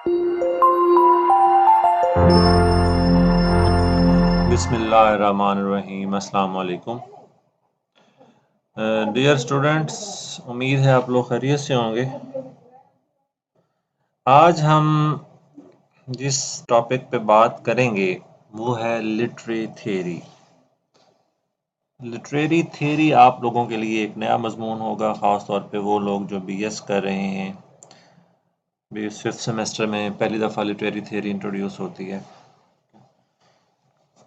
बिस्मिल्लाहिर्रहमानिर्रहीम। अस्सलाम वालेकुम। डियर स्टूडेंट्स, उम्मीद है आप लोग खैरियत से होंगे। आज हम जिस टॉपिक पे बात करेंगे वो है लिटरेरी थ्योरी। लिटरेरी थ्योरी आप लोगों के लिए एक नया मजमून होगा, ख़ास तौर पे वो लोग जो बीएस कर रहे हैं। बीएस 5th सेमेस्टर में पहली दफ़ा लिटरेरी थ्योरी इंट्रोड्यूस होती है।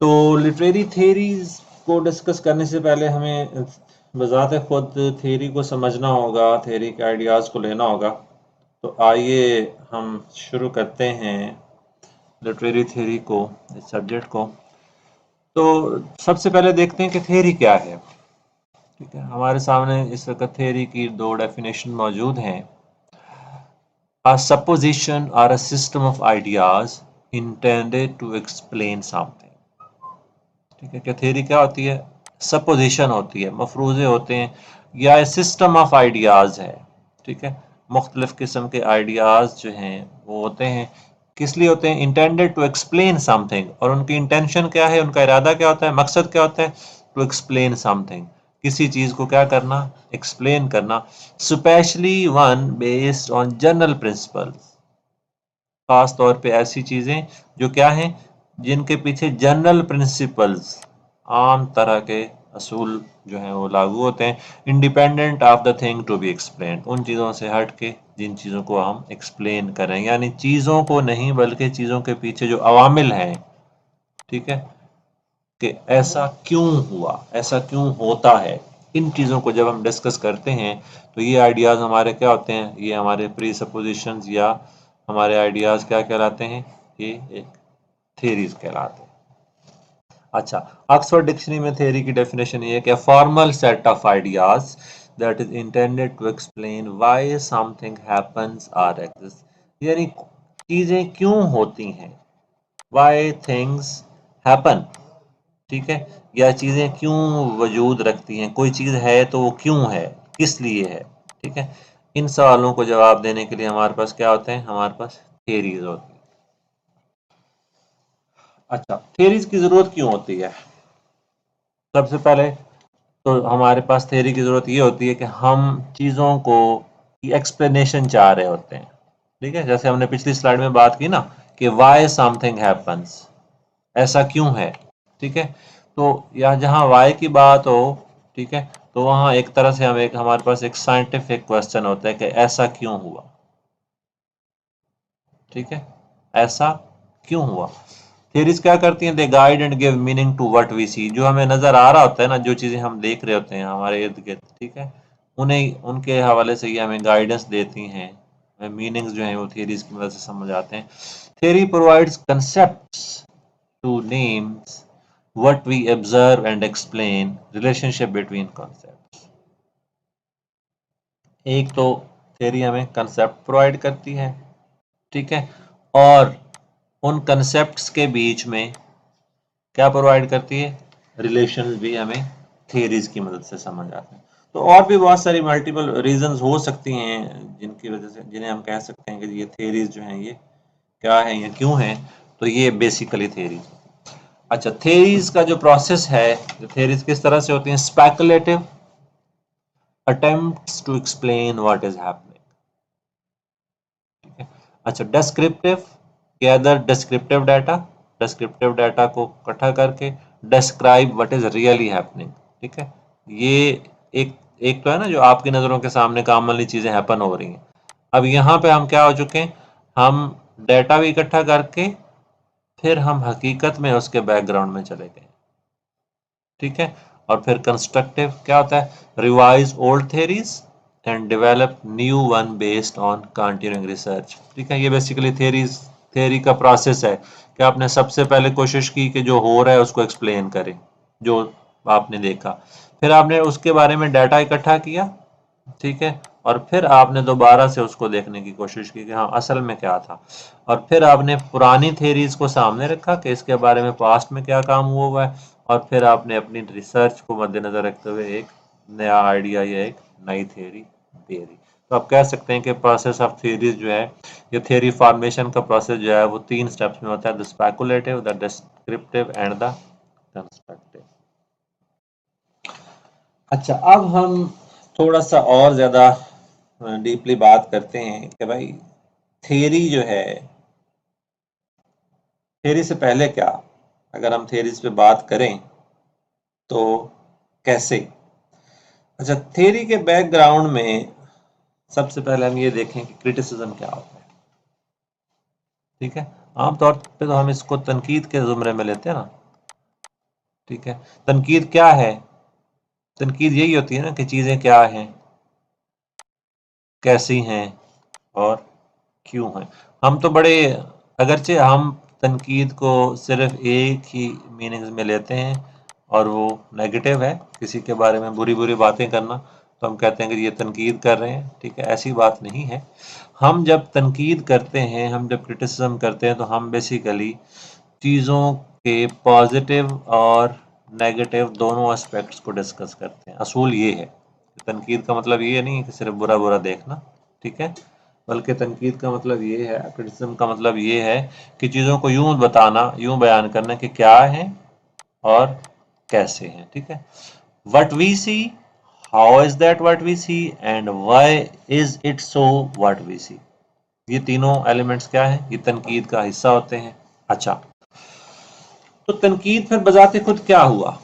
तो लिटरेरी थ्योरीज को डिस्कस करने से पहले हमें बज़ाते खुद थ्योरी को समझना होगा, थ्योरी के आइडियाज़ को लेना होगा। तो आइए हम शुरू करते हैं लिटरेरी थ्योरी को, इस सब्जेक्ट को। तो सबसे पहले देखते हैं कि थ्योरी क्या है। ठीक है, हमारे सामने इस वक्त थ्योरी की दो डेफिनेशन मौजूद हैं। A supposition or a system of ideas intended to explain something। ठीक है, क्या थ्योरी क्या होती है? सपोजिशन होती है, मफरूज़े होते हैं, या सिस्टम ऑफ आइडियाज़ है। ठीक है, मुख्तलिफ किस्म के आइडियाज़ जो हैं वो होते हैं, किस लिए होते हैं? Intended to explain something. और उनकी इंटेंशन क्या है, उनका इरादा क्या होता है, मकसद क्या होता है? टू एक्सप्लेन समथिंग, किसी चीज़ को क्या करना? एक्सप्लेन करना। Specially one based on general principles, खास तौर पे ऐसी चीज़ें जो क्या हैं, जिनके पीछे जनरल प्रिंसिपल्स, आम तरह के असूल जो हैं वो लागू होते हैं। Independent of the thing to be explain, उन चीज़ों से हट के जिन चीज़ों को हम एक्सप्लेन करें, यानी चीज़ों को नहीं बल्कि चीज़ों के पीछे जो अवामिल हैं, ठीक है, कि ऐसा क्यों हुआ, ऐसा क्यों होता है, इन चीज़ों को जब हम डिस्कस करते हैं तो ये आइडियाज़ हमारे क्या होते हैं? ये हमारे प्री सपोजिशंस या हमारे आइडियाज़ क्या कहलाते हैं? ये एक थ्योरीज कहलाते हैं। अच्छा, ऑक्सफोर्ड डिक्शनरी में थ्योरी की डेफिनेशन ये है कि formal set of ideas that is intended to explain why something happens और एग्जिस्ट, यानी चीज़ें क्यों होती हैं, व्हाई थिंग्स हैपन। ठीक है, या चीज़ें क्यों वजूद रखती हैं, कोई चीज़ है तो वो क्यों है, किस लिए है। ठीक है, इन सवालों को जवाब देने के लिए हमारे पास क्या होते हैं? हमारे पास थ्योरीज होती हैं। अच्छा, थ्योरीज की ज़रूरत क्यों होती है? सबसे पहले तो हमारे पास थ्योरी की ज़रूरत ये होती है कि हम चीज़ों को की एक्सप्लेनेशन चाह रहे होते हैं। ठीक है, जैसे हमने पिछली स्लाइड में बात की ना कि वाई समथिंग हैपन्स, ऐसा क्यों है। ठीक है, तो यहाँ जहाँ वाई की बात हो, ठीक है, तो वहाँ एक तरह से हमारे पास एक साइंटिफिक क्वेश्चन होता है कि ऐसा क्यों हुआ। ठीक है, ऐसा क्यों हुआ। थ्योरीज क्या करती हैं? They guide and give meaning to what we see, जो हमें नजर आ रहा होता है ना, जो चीजें हम देख रहे होते हैं हमारे इर्द गिर्द, ठीक है, उन्हें उनके हवाले से ये हमें गाइडेंस देती हैं, मीनिंग्स जो हैं वो थ्योरीज की मदद से समझ आते हैं। Theory provides concepts to names what we observe and explain relationship between concepts. एक तो थ्योरी हमें कंसेप्ट प्रोवाइड करती है, ठीक है, और उन कंसेप्ट्स के बीच में क्या प्रोवाइड करती है? रिलेशंस भी हमें थ्योरीज की मदद से समझ आते हैं। तो और भी बहुत सारी मल्टीपल रीजंस हो सकती हैं जिनकी वजह से, जिन्हें हम कह सकते हैं कि ये थ्योरीज जो हैं ये क्या है या क्यों है। तो ये बेसिकली थ्योरीज। अच्छा, थ्योरीज का जो प्रोसेस है, जो थ्योरीज किस तरह से होती हैं? Speculative attempts to explain what is happening. ठीक है, अच्छा, descriptive, gather descriptive data, descriptive data को इकट्ठा करके describe what is really happening. ठीक है, ये एक एक तो है ना जो आपकी नज़रों के सामने कॉमनली चीज़ें हैपन हो रही हैं। अब यहाँ पे हम क्या हो चुके हैं? हम डाटा भी इकट्ठा करके फिर हम हकीकत में उसके बैकग्राउंड में चले गए। ठीक है, और फिर कंस्ट्रक्टिव क्या होता है? Revise old theories and develop new one based on continuing research. ठीक है, ये बेसिकली थ्योरी का प्रोसेस है कि आपने सबसे पहले कोशिश की कि जो हो रहा है उसको एक्सप्लेन करें, जो आपने देखा, फिर आपने उसके बारे में डाटा इकट्ठा किया, ठीक है, और फिर आपने दोबारा से उसको देखने की कोशिश की कि हाँ असल में क्या था, और फिर आपने पुरानी थ्योरीज को सामने रखा कि इसके बारे में पास्ट में क्या काम हुआ है, और फिर आपने अपनी रिसर्च को मद्देनजर रखते हुए एक नया आइडिया या एक नई थ्योरी दे दी। तो आप कह सकते हैं कि प्रोसेस ऑफ थ्योरीज जो है, ये थ्योरी फॉर्मेशन का प्रोसेस जो है वो 3 स्टेप्स में होता है, the speculative, the descriptive and the constructive. अच्छा, अब हम थोड़ा सा और ज़्यादा डीपली बात करते हैं कि भाई थ्योरी जो है, थ्योरी से पहले क्या, अगर हम थ्योरीज पे बात करें तो कैसे। अच्छा, थ्योरी के बैकग्राउंड में सबसे पहले हम ये देखें कि क्रिटिसिज्म क्या होता है। ठीक है, आमतौर पे तो हम इसको तनकीद के ज़ुमरे में लेते हैं ना। ठीक है, तनकीद क्या है? तनकीद यही होती है ना कि चीज़ें क्या हैं, कैसी हैं और क्यों हैं। हम तो बड़े, अगरचे हम तनकीद को सिर्फ एक ही मीनिंग्स में लेते हैं और वो नेगेटिव है, किसी के बारे में बुरी बुरी बातें करना, तो हम कहते हैं कि ये तनकीद कर रहे हैं। ठीक है, ऐसी बात नहीं है। हम जब तनकीद करते हैं, हम जब क्रिटिसिज्म करते हैं, तो हम बेसिकली चीज़ों के पॉजिटिव और नेगेटिव दोनों एस्पेक्ट्स को डिस्कस करते हैं। असूल ये है, तनकीद का मतलब ये नहीं है कि सिर्फ बुरा बुरा देखना। ठीक है, बल्कि तनकीद का मतलब ये है, क्रिटिसिज्म का मतलब ये है कि चीज़ों को यूं बताना, यूं बयान करना कि क्या है और कैसे हैं। ठीक है, what we see, how is that what we see, and why is it so what we see। ये तीनों एलिमेंट्स क्या है, ये तनकीद का हिस्सा होते हैं। अच्छा, तो तनकीद फिर बजाते खुद क्या हुआ।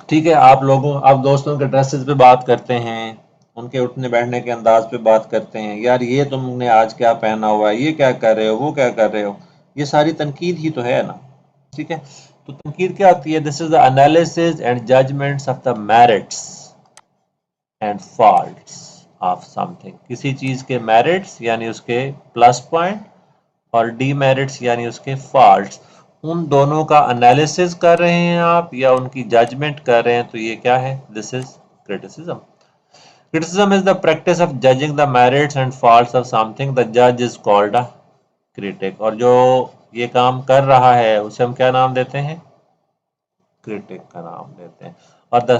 ठीक है, आप दोस्तों के ड्रेसेस पे बात करते हैं, उनके उठने बैठने के अंदाज पे बात करते हैं, यार ये तुमने आज क्या पहना हुआ है, ये क्या कर रहे हो, वो क्या कर रहे हो, ये सारी तनकीद ही तो है ना। ठीक है, तो तनकीद क्या होती है? This is the analysis and judgements of the merits and faults of something. किसी चीज के मेरिट्स यानी उसके प्लस पॉइंट और डीमेरिट्स यानी उसके फॉल्ट्स, उन दोनों का एनालिसिस कर रहे हैं आप या उनकी जजमेंट कर रहे हैं, तो ये क्या है? This is criticism. Criticism is the practice of judging the merits and faults of something. The जज इज कॉल्ड अ क्रिटिक। और जो ये काम कर रहा है उसे हम क्या नाम देते हैं? क्रिटिक का नाम देते हैं। और the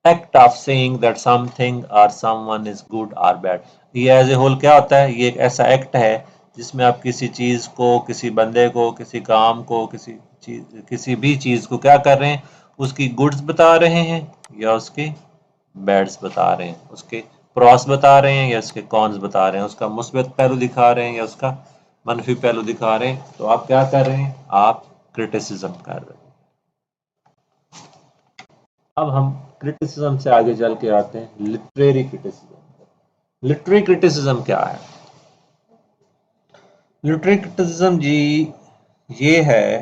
act of saying that something और समवन इज गुड और बैड, ये एज ए होल क्या होता है? ये एक ऐसा एक्ट है जिसमें आप किसी चीज को, किसी बंदे को, किसी काम को, किसी भी चीज को क्या कर रहे हैं? उसकी गुड्स बता रहे हैं या उसके बैड्स बता रहे हैं, उसके प्रॉस बता रहे हैं या उसके कॉन्स बता रहे हैं, उसका मुस्बत पहलू दिखा रहे हैं या उसका मनफी पहलू दिखा रहे हैं। तो आप क्या कर रहे हैं? आप क्रिटिसिज्म कर रहे हैं। अब हम क्रिटिसिज्म से आगे चल के आते हैं लिटरेरी क्रिटिसिज्म। लिटरेरी क्रिटिसिज्म क्या है? लिटरेरी क्रिटिसिज्म जी ये है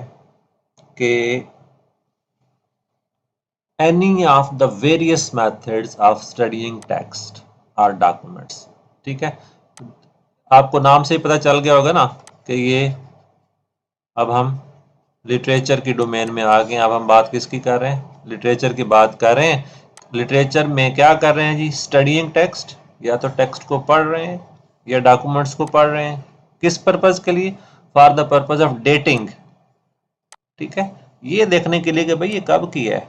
कि any of the various methods of studying text or documents। ठीक है, आपको नाम से ही पता चल गया होगा ना कि ये, अब हम लिटरेचर की डोमेन में आ गए। अब हम बात किसकी कर रहे हैं? लिटरेचर की बात कर रहे हैं। लिटरेचर में क्या कर रहे हैं जी? स्टडीइंग टेक्स्ट, या तो टेक्स्ट को पढ़ रहे हैं या डॉक्यूमेंट्स को पढ़ रहे हैं। किस पर्पज के लिए? For the purpose of dating. ठीक है, ये देखने के लिए कि भाई ये कब किया है,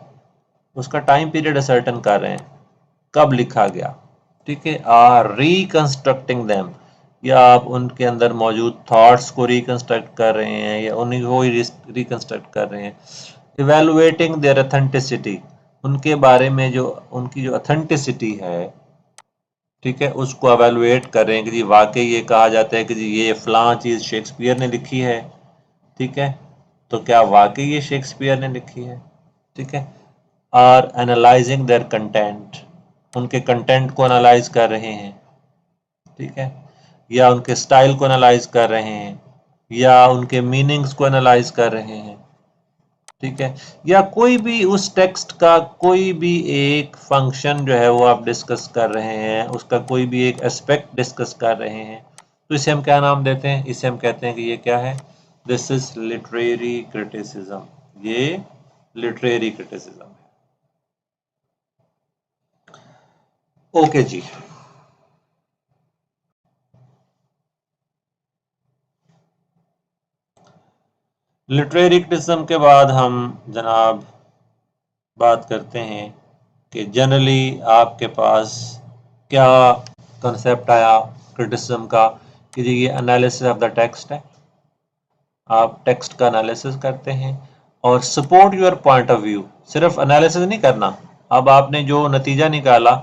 उसका टाइम पीरियड असर्टन कर रहे हैं, कब लिखा गया। ठीक है, आर रिकंस्ट्रक्टिंग देम, या आप उनके अंदर मौजूद थॉट्स को रिकंस्ट्रक्ट कर रहे हैं या उन्हीं को ही रिकंस्ट्रक्ट कर रहे हैं। इवेलुएटिंग देयर ऑथेंटिसिटी, उनके बारे में जो उनकी जो ऑथेंटिसिटी है, ठीक है, उसको एवेलुएट कर रहे हैं कि जी वाकई ये कहा जाता है कि जी ये फलां चीज़ शेक्सपियर ने लिखी है। ठीक है, तो क्या वाकई ये शेक्सपियर ने लिखी है? ठीक है, आर एनालाइजिंग देयर कंटेंट, उनके कंटेंट को एनालाइज कर रहे हैं। ठीक है, या उनके स्टाइल को एनालाइज कर रहे हैं या उनके मीनिंग्स को एनालाइज कर रहे हैं। ठीक है, या कोई भी उस टेक्स्ट का कोई भी एक फंक्शन जो है वो आप डिस्कस कर रहे हैं, उसका कोई भी एक एस्पेक्ट डिस्कस कर रहे हैं, तो इसे हम क्या नाम देते हैं? इसे हम कहते हैं कि ये क्या है? This is literary criticism. ये लिटरेरी क्रिटिसिज्म है। ओके जी, लिटरेरी क्रिटिसिज्म के बाद हम जनाब बात करते हैं कि जनरली आपके पास क्या कंसेप्ट आया क्रिटिसिज्म का कि जी ये एनालिसिस ऑफ द टेक्स्ट है, आप टेक्स्ट का एनालिसिस करते हैं और support your point of view. सिर्फ एनालिसिस नहीं करना, अब आपने जो नतीजा निकाला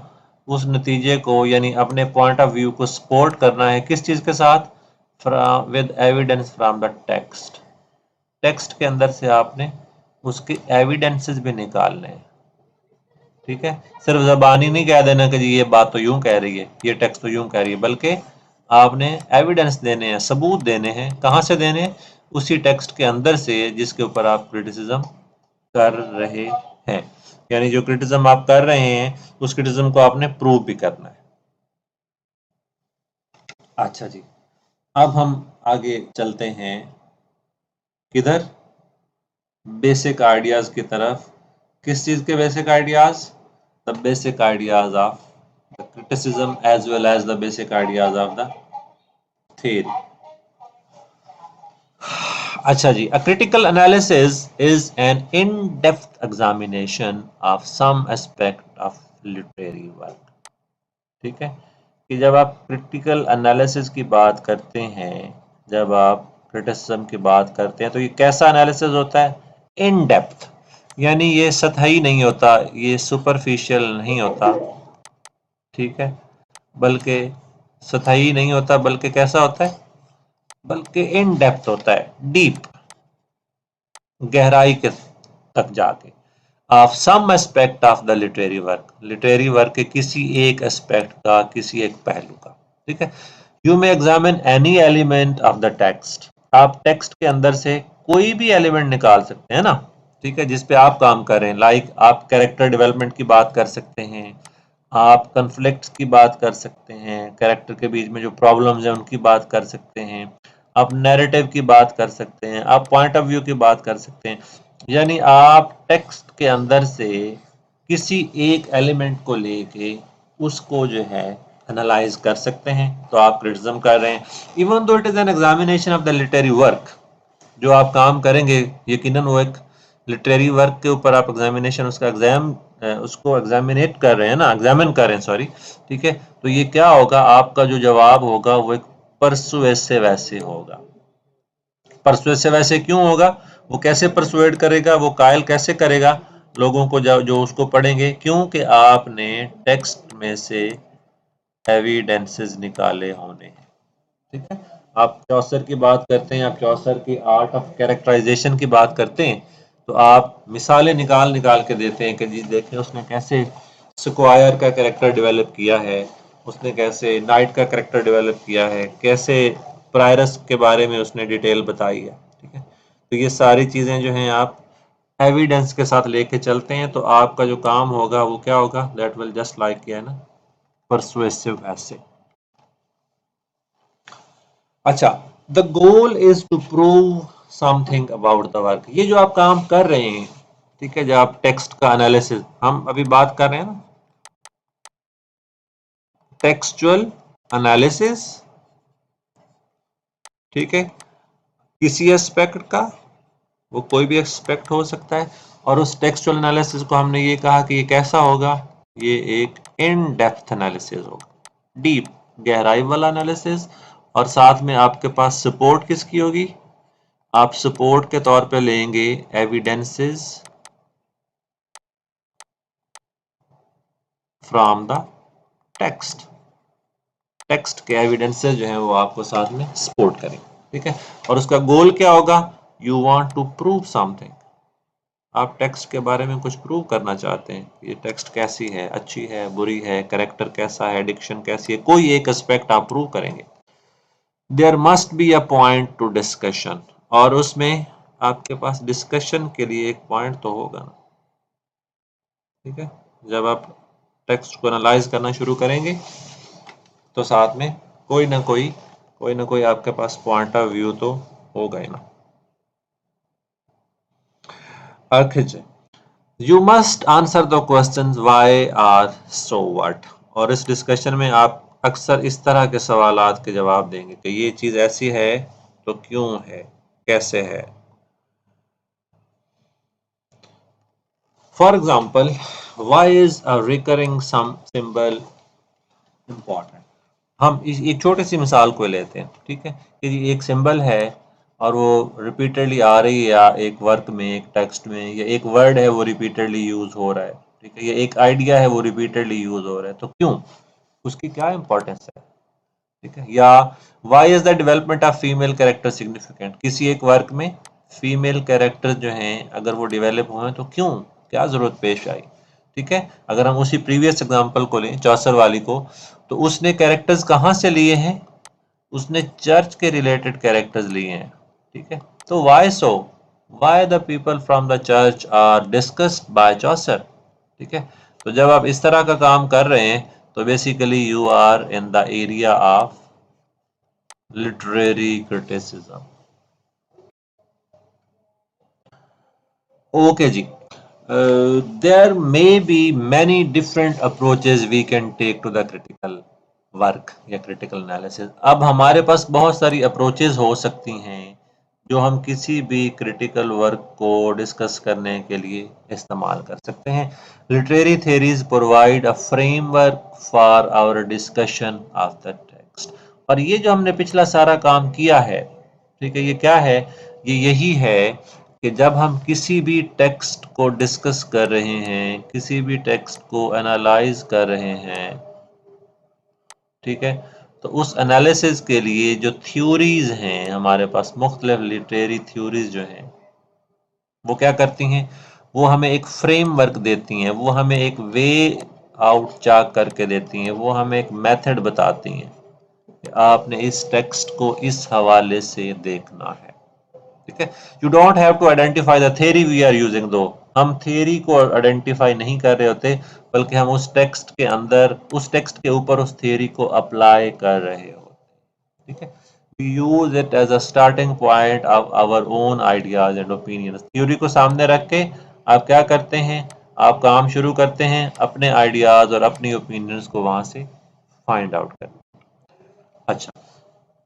उस नतीजे को यानी अपने पॉइंट ऑफ व्यू को सपोर्ट करना है किस चीज़ के साथ, with evidence from the text. Text के अंदर से आपने उसके एविडेंसेस भी निकालने हैं, ठीक है। सिर्फ ज़बानी नहीं कह देना कि जी ये बात तो यूं कह रही है, ये टेक्स्ट तो यूं कह रही है, बल्कि आपने एविडेंस देने हैं, सबूत देने हैं। कहाँ से देने हैं? उसी टेक्स्ट के अंदर से जिसके ऊपर आप क्रिटिसिज्म कर रहे हैं, यानी जो क्रिटिसिज्म आप कर रहे हैं उस क्रिटिसिज्म को आपने प्रूव भी करना है। अच्छा जी, अब हम आगे चलते हैं किधर, बेसिक आइडियाज की तरफ। किस चीज के basic ideas? The basic ideas of the criticism as well as the basic ideas of the theory. अच्छा जी, a critical analysis is an in-depth examination of some aspect of literary work। ठीक है कि जब आप क्रिटिकल एनालिसिस की बात करते हैं, जब आप क्रिटिसिज्म की बात करते हैं, तो ये कैसा एनालिसिस होता है? इन डेप्थ, यानी ये सतही नहीं होता, ये सुपरफिशियल नहीं होता, ठीक है, बल्कि सतही नहीं होता, बल्कि कैसा होता है? बल्कि इन डेप्थ होता है, डीप, गहराई के तक जाके, of some aspect of the literary work, literary work के किसी एक एस्पेक्ट का, किसी एक पहलू का, ठीक है। You may examine any element of the text, आप टेक्स्ट के अंदर से कोई भी एलिमेंट निकाल सकते हैं ना, ठीक है, जिस पे आप काम कर रहे हैं। लाइक आप कैरेक्टर डेवलपमेंट की बात कर सकते हैं, आप कन्फ्लिक्ट्स की बात कर सकते हैं, कैरेक्टर के बीच में जो प्रॉब्लम्स हैं उनकी बात कर सकते हैं, आप नैरेटिव की बात कर सकते हैं, आप पॉइंट ऑफ व्यू की बात कर सकते हैं। यानी आप टेक्स्ट के अंदर से किसी एक एलिमेंट को लेके उसको जो है एनालाइज कर सकते हैं, तो आप क्रिटिसिज्म कर रहे हैं। Even though it is an examination of the literary work, जो आप काम करेंगे यकीनन वो एक लिटरेरी वर्क के ऊपर आप एग्जामिनेशन, उसका एग्जाम, उसको एग्जामिनेट कर रहे हैं ना, एग्जामिन कर रहे हैं, सॉरी, ठीक है। तो ये क्या होगा, आपका जो जवाब होगा वो एक परसुएसिव ऐसे होगा। परसुएसिव ऐसे क्यों होगा? वो कैसे परसुएड करेगा, वो कायल कैसे करेगा लोगों को जो उसको पढ़ेंगे? क्योंकि आपने टेक्स्ट में से एविडेंसेस निकाले होने हैं, ठीक है। आप चौसर की बात करते हैं, आप चौसर की आर्ट ऑफ कैरेक्टराइजेशन की बात करते हैं, तो आप मिसालें निकाल निकाल के देते हैं कि जी देखें उसने कैसे स्क्वायर का कैरेक्टर डेवलप किया है, उसने कैसे नाइट का कैरेक्टर डेवलप किया है, कैसे प्रायरस के बारे में उसने डिटेल बताई है, ठीक है। तो ये सारी चीज़ें जो हैं आप एविडेंस के साथ लेके चलते हैं, तो आपका जो काम होगा वो क्या होगा? दैट विल जस्ट लाइक किया है ना, परसुएसिव ऐसे। अच्छा, the goal is to prove something about the work. ये जो आप काम कर रहे हैं, ठीक है, जब आप टेक्स्ट का एनालिसिस, हम अभी बात कर रहे हैं ना, टेक्सचुअल एनालिसिस, ठीक है, किसी एस्पेक्ट का, वो कोई भी एस्पेक्ट हो सकता है, और उस टेक्सचुअल एनालिसिस को हमने ये कहा कि ये कैसा होगा, ये एक इन डेप्थ एनालिसिस होगा, डीप, गहराई वाला एनालिसिस। और साथ में आपके पास सपोर्ट किसकी होगी? आप सपोर्ट के तौर पे लेंगे evidences from the text, text के एविडेंसेस जो हैं वो आपको साथ में सपोर्ट करेंगे, ठीक है। और उसका गोल क्या होगा? You want to prove something, आप टेक्स्ट के बारे में कुछ प्रूव करना चाहते हैं, ये टेक्स्ट कैसी है, अच्छी है, बुरी है, कैरेक्टर कैसा है, डिक्शन कैसी है, कोई एक एस्पेक्ट आप प्रूव करेंगे। There must be a point to discussion, और उसमें आपके पास डिस्कशन के लिए एक पॉइंट तो होगा ना, ठीक है। जब आप टेक्स्ट को एनालाइज करना शुरू करेंगे तो साथ में कोई ना कोई आपके पास पॉइंट ऑफ व्यू तो होगा ही ना। You must answer the question why or so what, और इस डिस्कशन में आप अक्सर इस तरह के सवालात के जवाब देंगे कि ये चीज ऐसी है तो क्यों है, कैसे है। For example, why is a recurring some symbol important. हम एक छोटी सी मिसाल को लेते हैं, ठीक है, कि जी एक सिंबल है और वो रिपीटेडली आ रही है, या एक वर्क में, एक टेक्स्ट में, या एक वर्ड है वो रिपीटेडली यूज हो रहा है, ठीक है, या एक आइडिया है वो रिपीटेडली यूज हो रहा है, तो क्यों, उसकी क्या इंपॉर्टेंस है, ठीक है। या why is the development of female character significant, किसी एक वर्क में फीमेल कैरेक्टर जो हैं अगर वो डेवलप हुए तो क्यों, क्या जरूरत पेश आई, ठीक है। अगर हम उसी प्रीवियस एग्जांपल को लें, चौसर वाली को, तो उसने कैरेक्टर्स कहाँ से लिए हैं, उसने चर्च के रिलेटेड कैरेक्टर्स लिए हैं, ठीक है। तो why so, why the people from the church are discussed by Chaucer, ठीक है। तो जब आप इस तरह का काम कर रहे हैं तो basically you are in the area of literary criticism. Okay जी, there may be many different approaches we can take to the critical work या क्रिटिकल एनालिसिस। अब हमारे पास बहुत सारी अप्रोचेस हो सकती हैं जो हम किसी भी क्रिटिकल वर्क को डिस्कस करने के लिए इस्तेमाल कर सकते हैं। Literary theories provide a framework for our discussion of the text. और ये जो हमने पिछला सारा काम किया है, ठीक है, ये क्या है, ये यही है कि जब हम किसी भी टेक्स्ट को डिस्कस कर रहे हैं, किसी भी टेक्स्ट को एनालाइज कर रहे हैं, ठीक है, तो उस एनालिसिस के लिए जो थ्योरीज हैं हमारे पास, मुख्तलिफ लिटरेरी थ्योरीज जो हैं, वो क्या करती हैं, वो हमें एक फ्रेमवर्क देती हैं, वो हमें एक वे आउट चाक करके देती हैं, वो हमें एक मेथड बताती हैं कि आपने इस टेक्स्ट को इस हवाले से देखना है, ठीक है। You don't have to identify the theory we are using, दो हम थ्योरी को आइडेंटिफाई नहीं कर रहे होते, बल्कि हम उस टेक्स्ट के अंदर, उस टेक्स्ट के ऊपर उस थ्योरी को अप्लाई कर रहे होते, ठीक है। We use it as a starting point of our own ideas and opinions। Theory को सामने रख के आप क्या करते हैं, आप काम शुरू करते हैं अपने आइडियाज और अपनी ओपिनियंस को वहां से फाइंड आउट करने। अच्छा,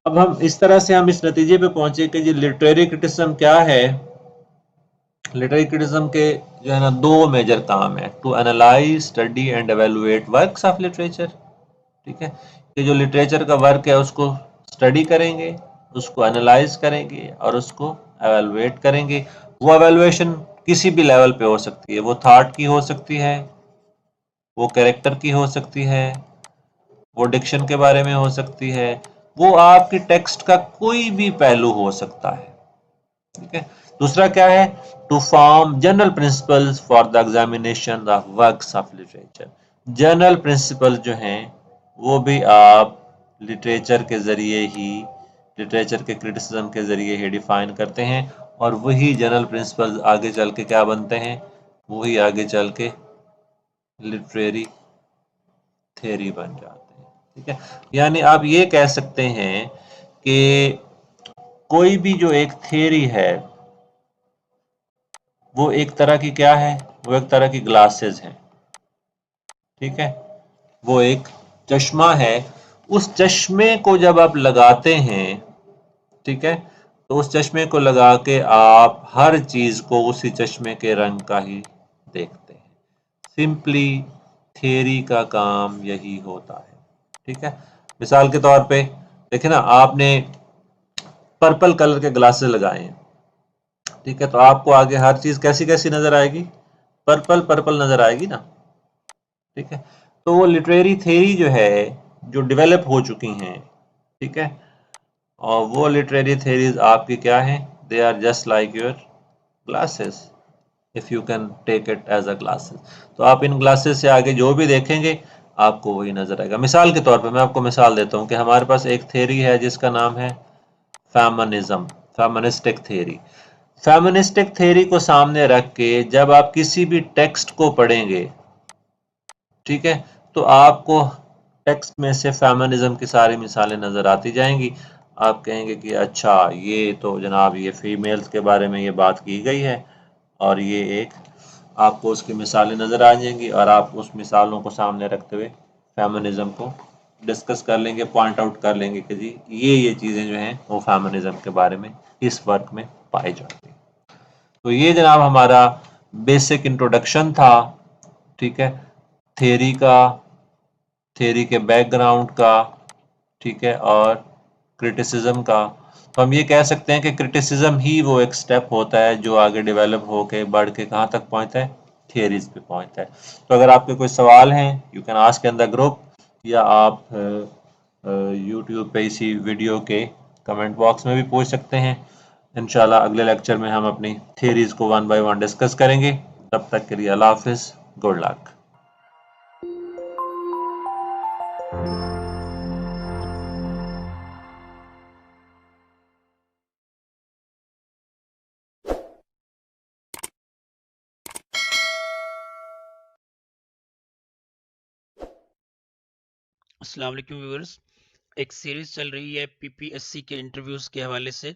अब हम इस तरह से हम इस नतीजे पे पहुंचे कि जी लिटरेरी क्रिटिसिज्म क्या है। लिटरेरी क्रिटिसिज्म के जो है ना दो मेजर काम है, to analyse, study and evaluate works of literature, ठीक है। ये जो लिटरेचर का वर्क है उसको स्टडी करेंगे, उसको एनालाइज करेंगे और उसको एवेलुएट करेंगे। वो एवेलुएशन किसी भी लेवल पे हो सकती है, वो थॉट की हो सकती है, वो कैरेक्टर की हो सकती है, वो डिक्शन के बारे में हो सकती है, वो आपकी टेक्स्ट का कोई भी पहलू हो सकता है, ठीक है। दूसरा क्या है, to form general principles for the examination of works of literature. General principle जो हैं वो भी आप लिटरेचर के जरिए ही, लिटरेचर के क्रिटिसिज्म के जरिए ही डिफाइन करते हैं, और वही जनरल प्रिंसिपल्स आगे चल के क्या बनते हैं, वही आगे चल के लिटरेरी थ्योरी बन जाते हैं, ठीक है। यानी आप ये कह सकते हैं कि कोई भी जो एक थ्योरी है वो एक तरह की क्या है, वो एक तरह की ग्लासेस है, ठीक है, वो एक चश्मा है। उस चश्मे को जब आप लगाते हैं, ठीक है, तो उस चश्मे को लगा के आप हर चीज को उसी चश्मे के रंग का ही देखते हैं। सिंपली थियरी का काम यही होता है, ठीक है। मिसाल के तौर पे देखिए ना, आपने पर्पल कलर के ग्लासेस लगाए हैं, ठीक है, तो आपको आगे हर चीज कैसी कैसी नजर आएगी, पर्पल पर्पल नजर आएगी ना, ठीक है। तो वो लिटरेरी थ्योरी जो है, जो डेवलप हो चुकी हैं, ठीक है, और वो लिटरेरी थ्योरीज आपकी क्या हैं, they are just like your glasses, if you can take it as a glasses. तो आप इन ग्लासेस से आगे जो भी देखेंगे आपको वही नजर आएगा। मिसाल के तौर पे मैं आपको मिसाल देता हूँ कि हमारे पास एक थ्योरी है जिसका नाम है feminism, feministic theory. Feministic theory को सामने रख के जब आप किसी भी टेक्स्ट को पढ़ेंगे, ठीक है, तो आपको टेक्स्ट में से फेमिनिज्म की सारी मिसालें नजर आती जाएंगी। आप कहेंगे कि अच्छा ये तो जनाब ये फीमेल्स के बारे में ये बात की गई है, और ये एक, आपको उसकी मिसालें नजर आ जाएंगी और आप उस मिसालों को सामने रखते हुए फेमिनिज्म को डिस्कस कर लेंगे, पॉइंट आउट कर लेंगे कि जी ये चीज़ें जो हैं वो फेमिनिज्म के बारे में इस वर्क में पाई जाती हैं। तो ये जनाब हमारा बेसिक इंट्रोडक्शन था, ठीक है, थ्योरी का, थ्योरी के बैकग्राउंड का, ठीक है, और क्रिटिसिज्म का। तो हम ये कह सकते हैं कि क्रिटिसिज्म ही वो एक स्टेप होता है जो आगे डेवलप होके बढ़ के कहाँ तक पहुँचता है, थियरीज पे पहुँचता है। तो अगर आपके कोई सवाल हैं, you can ask in the group, या आप यूट्यूब पे इसी वीडियो के कमेंट बॉक्स में भी पूछ सकते हैं। इंशाल्लाह अगले लेक्चर में हम अपनी थियरीज को वन बाय वन डिस्कस करेंगे। तब तक के लिए अल्लाह हाफिज, गुड लक। अस्सलाम वालेकुम व्यूअर्स। एक सीरीज चल रही है पीपीएससी के इंटरव्यूज के हवाले से।